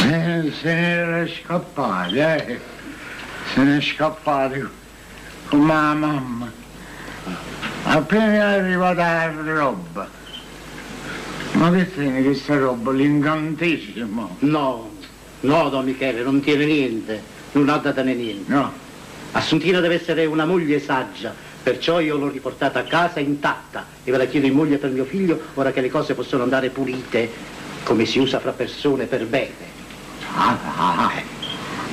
Se ne era scappato, Se ne è scappato con la mamma. Appena è arrivata la roba. Ma che tiene questa roba? L'incantesimo? No, Don Michele, non tiene niente. Non ha da tenere niente. No. Assuntina deve essere una moglie saggia, perciò io l'ho riportata a casa intatta e ve la chiedo in moglie per mio figlio, ora che le cose possono andare pulite, come si usa fra persone per bene.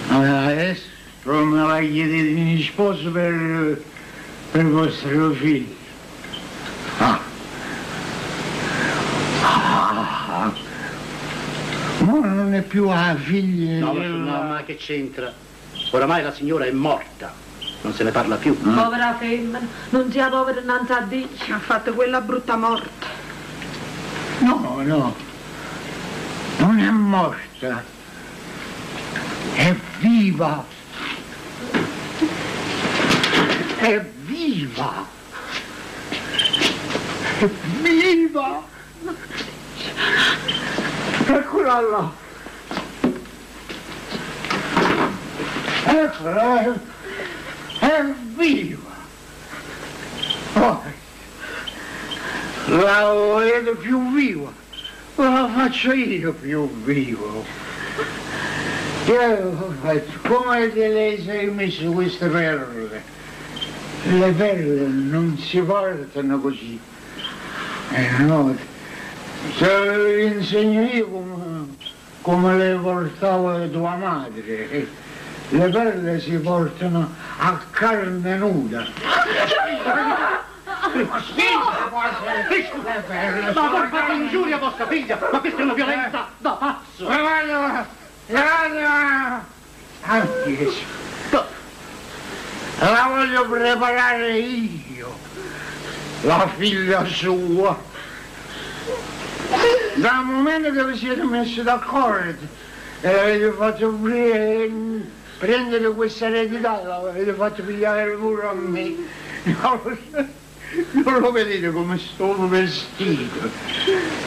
Adesso me la chiedete di sposo per vostro figlio. Ma non è più la figlia. No, ma che c'entra? Oramai la signora è morta, non se ne parla più. Povera femmina, non sia povera innanzi a Dio. Ha fatto quella brutta morte. No, non è morta, è viva. È viva. È viva. Eccola là. Eccola, è viva. Oh, la vedo più viva, la faccio io più vivo. Come te le sei messo queste perle? Le perle non si portano così. No, te le insegno io come le portava tua madre. Le perle si portano a carne nuda. Ma per fare ingiuria a vostra figlia, ma questa è una violenza da pazzo. Anche la voglio preparare io, la figlia sua. Dal momento che vi siete messi d'accordo e avete fatto prendere questa eredità, l'avete fatto pigliare pure a me. Non lo vedete come sto vestito?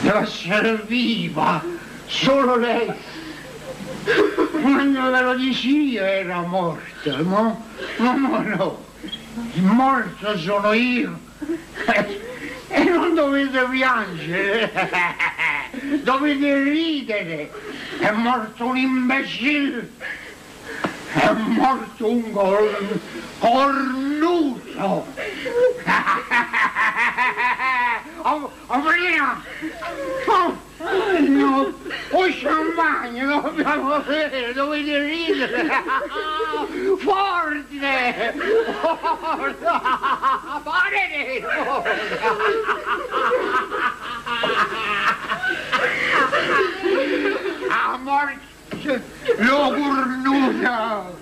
Deve essere viva, solo lei. Quando ve lo dici io era morta, ma no, il morto sono io. E non dovete piangere, dovete ridere. È morto un imbecille, è morto un cornuto. Prima! No, o champagne, dobbiamo vedere, dovete ridere! Forte! Forte! A morte, lo cornuto!